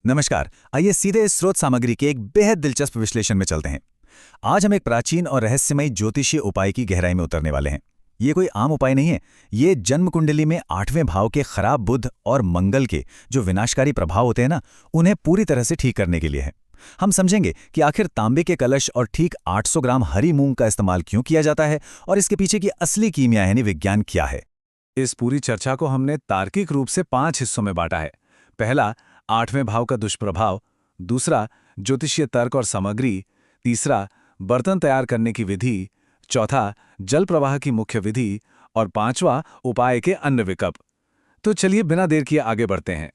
नमस्कार। आइए सीधे इस स्रोत सामग्री के एक बेहद दिलचस्प विश्लेषण में चलते हैं। आज हम एक प्राचीन और रहस्यमयी ज्योतिषीय उपाय की गहराई में उतरने वाले हैं। ये कोई आम उपाय नहीं है। ये जन्म कुंडली में 8वें भाव के खराब बुध और मंगल के जो विनाशकारी प्रभाव होते हैं ना, उन्हें पूरी तरह से ठीक करने के लिए है। हम समझेंगे कि आखिर तांबे के कलश और ठीक 800 ग्राम हरी मूंग का इस्तेमाल क्यों किया जाता है और इसके पीछे की असली कीमिया यानी विज्ञान क्या है। इस पूरी चर्चा को हमने तार्किक रूप से 5 हिस्सों में बांटा है। पहला, 8वें भाव का दुष्प्रभाव। दूसरा, ज्योतिषीय तर्क और सामग्री। तीसरा, बर्तन तैयार करने की विधि। चौथा, जल प्रवाह की मुख्य विधि। और पांचवा, उपाय के अन्य विकल्प। तो चलिए बिना देर किए आगे बढ़ते हैं।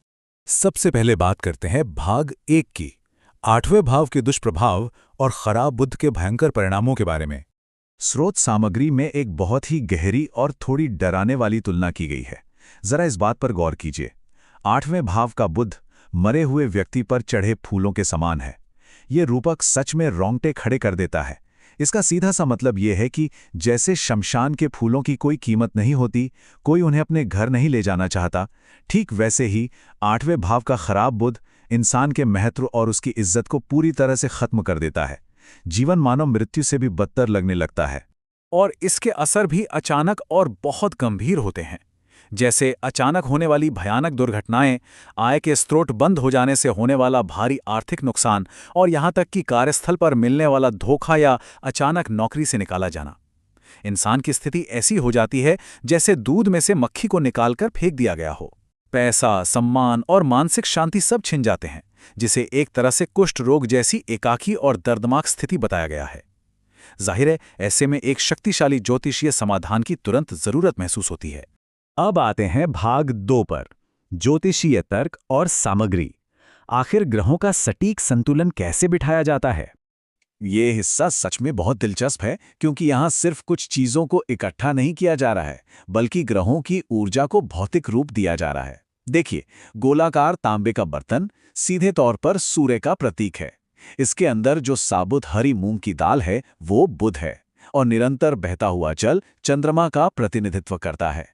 सबसे पहले बात करते हैं भाग 1 की, 8वें भाव के दुष्प्रभाव और खराब बुध के भयंकर परिणामों के बारे में। स्रोत सामग्री में एक बहुत ही गहरी और थोड़ी डराने वाली तुलना की गई है। जरा इस बात पर गौर कीजिए। 8वें भाव का बुध मरे हुए व्यक्ति पर चढ़े फूलों के समान है। ये रूपक सच में रोंगटे खड़े कर देता है। इसका सीधा सा मतलब ये है कि जैसे शमशान के फूलों की कोई कीमत नहीं होती, कोई उन्हें अपने घर नहीं ले जाना चाहता, ठीक वैसे ही 8वें भाव का खराब बुध इंसान के महत्व और उसकी इज्जत को पूरी तरह से खत्म कर देता है। जीवन मानव मृत्यु से भी बदतर लगने लगता है। और इसके असर भी अचानक और बहुत गंभीर होते हैं, जैसे अचानक होने वाली भयानक दुर्घटनाएं, आय के स्रोत बंद हो जाने से होने वाला भारी आर्थिक नुकसान और यहां तक कि कार्यस्थल पर मिलने वाला धोखा या अचानक नौकरी से निकाला जाना। इंसान की स्थिति ऐसी हो जाती है जैसे दूध में से मक्खी को निकालकर फेंक दिया गया हो। पैसा, सम्मान और मानसिक शांति सब छिन जाते हैं, जिसे एक तरह से कुष्ठ रोग जैसी एकाकी और दर्दनाक स्थिति बताया गया है। जाहिर है, ऐसे में एक शक्तिशाली ज्योतिषीय समाधान की तुरंत जरूरत महसूस होती है। अब आते हैं भाग 2 पर, ज्योतिषीय तर्क और सामग्री। आखिर ग्रहों का सटीक संतुलन कैसे बिठाया जाता है? ये हिस्सा सच में बहुत दिलचस्प है, क्योंकि यहाँ सिर्फ कुछ चीजों को इकट्ठा नहीं किया जा रहा है, बल्कि ग्रहों की ऊर्जा को भौतिक रूप दिया जा रहा है। देखिए, गोलाकार तांबे का बर्तन सीधे तौर पर सूर्य का प्रतीक है। इसके अंदर जो साबुत हरी मूंग की दाल है वो बुध है, और निरंतर बहता हुआ जल चंद्रमा का प्रतिनिधित्व करता है।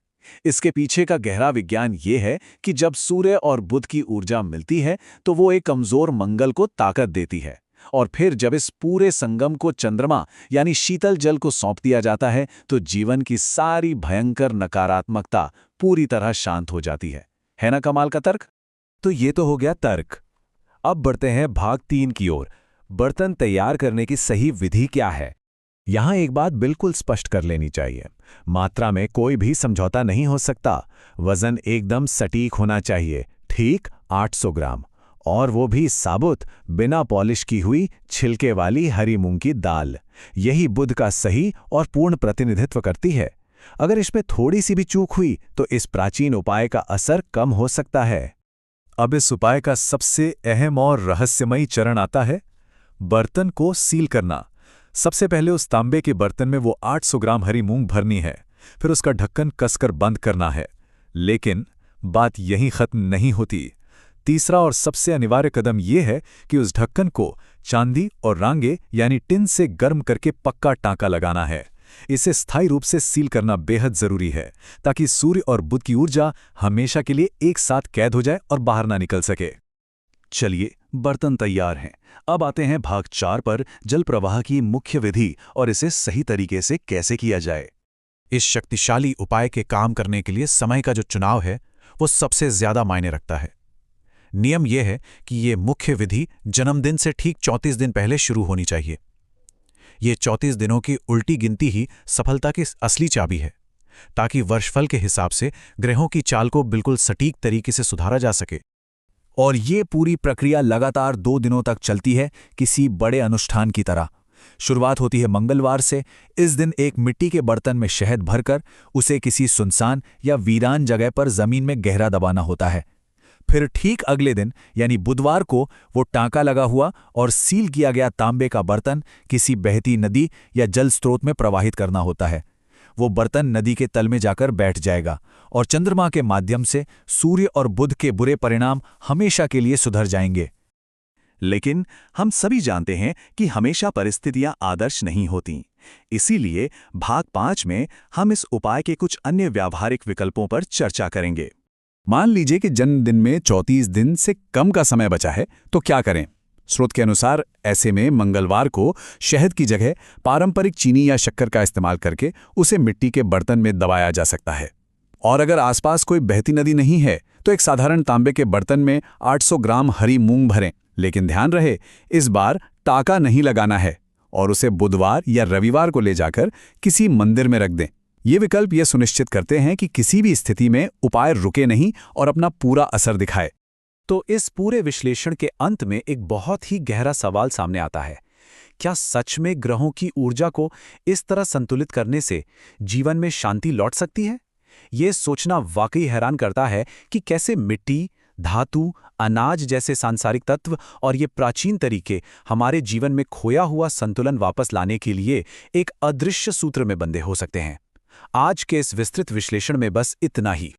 इसके पीछे का गहरा विज्ञान ये है कि जब सूर्य और बुध की ऊर्जा मिलती है तो वो एक कमजोर मंगल को ताकत देती है, और फिर जब इस पूरे संगम को चंद्रमा यानी शीतल जल को सौंप दिया जाता है तो जीवन की सारी भयंकर नकारात्मकता पूरी तरह शांत हो जाती है ना कमाल का तर्क? तो ये तो हो गया तर्क। अब बढ़ते हैं भाग 3 की ओर। बर्तन तैयार करने की सही विधि क्या है? यहां एक बात बिल्कुल स्पष्ट कर लेनी चाहिए। मात्रा में कोई भी समझौता नहीं हो सकता। वजन एकदम सटीक होना चाहिए, ठीक 800 ग्राम, और वो भी साबुत, बिना पॉलिश की हुई छिलके वाली हरी मूंग की दाल। यही बुध का सही और पूर्ण प्रतिनिधित्व करती है। अगर इसमें थोड़ी सी भी चूक हुई तो इस प्राचीन उपाय का असर कम हो सकता है। अब इस उपाय का सबसे अहम और रहस्यमयी चरण आता है, बर्तन को सील करना। सबसे पहले उस तांबे के बर्तन में वो 800 ग्राम हरी मूंग भरनी है, फिर उसका ढक्कन कसकर बंद करना है। लेकिन बात यहीं खत्म नहीं होती। तीसरा और सबसे अनिवार्य कदम यह है कि उस ढक्कन को चांदी और रांगे यानी टिन से गर्म करके पक्का टांका लगाना है। इसे स्थायी रूप से सील करना बेहद जरूरी है, ताकि सूर्य और बुध की ऊर्जा हमेशा के लिए एक साथ कैद हो जाए और बाहर ना निकल सके। चलिए, बर्तन तैयार हैं। अब आते हैं भाग 4 पर, जल प्रवाह की मुख्य विधि और इसे सही तरीके से कैसे किया जाए। इस शक्तिशाली उपाय के काम करने के लिए समय का जो चुनाव है वो सबसे ज्यादा मायने रखता है। नियम यह है कि ये मुख्य विधि जन्मदिन से ठीक 34 दिन पहले शुरू होनी चाहिए। ये 34 दिनों की उल्टी गिनती ही सफलता की असली चाबी है, ताकि वर्षफल के हिसाब से ग्रहों की चाल को बिल्कुल सटीक तरीके से सुधारा जा सके। और ये पूरी प्रक्रिया लगातार 2 दिनों तक चलती है, किसी बड़े अनुष्ठान की तरह। शुरुआत होती है मंगलवार से। इस दिन एक मिट्टी के बर्तन में शहद भरकर उसे किसी सुनसान या वीरान जगह पर जमीन में गहरा दबाना होता है। फिर ठीक अगले दिन यानी बुधवार को वो टांका लगा हुआ और सील किया गया तांबे का बर्तन किसी बहती नदी या जल स्रोत में प्रवाहित करना होता है। वो बर्तन नदी के तल में जाकर बैठ जाएगा और चंद्रमा के माध्यम से सूर्य और बुध के बुरे परिणाम हमेशा के लिए सुधर जाएंगे। लेकिन हम सभी जानते हैं कि हमेशा परिस्थितियां आदर्श नहीं होती। इसीलिए भाग 5 में हम इस उपाय के कुछ अन्य व्यावहारिक विकल्पों पर चर्चा करेंगे। मान लीजिए कि जन्मदिन में 34 दिन से कम का समय बचा है, तो क्या करें? स्रोत के अनुसार ऐसे में मंगलवार को शहद की जगह पारंपरिक चीनी या शक्कर का इस्तेमाल करके उसे मिट्टी के बर्तन में दबाया जा सकता है। और अगर आसपास कोई बहती नदी नहीं है तो एक साधारण तांबे के बर्तन में 800 ग्राम हरी मूंग भरें, लेकिन ध्यान रहे इस बार टाका नहीं लगाना है और उसे बुधवार या रविवार को ले जाकर किसी मंदिर में रख दें। ये विकल्प यह सुनिश्चित करते हैं कि किसी भी स्थिति में उपाय रुके नहीं और अपना पूरा असर दिखाए। तो इस पूरे विश्लेषण के अंत में एक बहुत ही गहरा सवाल सामने आता है। क्या सच में ग्रहों की ऊर्जा को इस तरह संतुलित करने से जीवन में शांति लौट सकती है? ये सोचना वाकई हैरान करता है कि कैसे मिट्टी, धातु, अनाज जैसे सांसारिक तत्व और ये प्राचीन तरीके हमारे जीवन में खोया हुआ संतुलन वापस लाने के लिए एक अदृश्य सूत्र में बंधे हो सकते हैं। आज के इस विस्तृत विश्लेषण में बस इतना ही।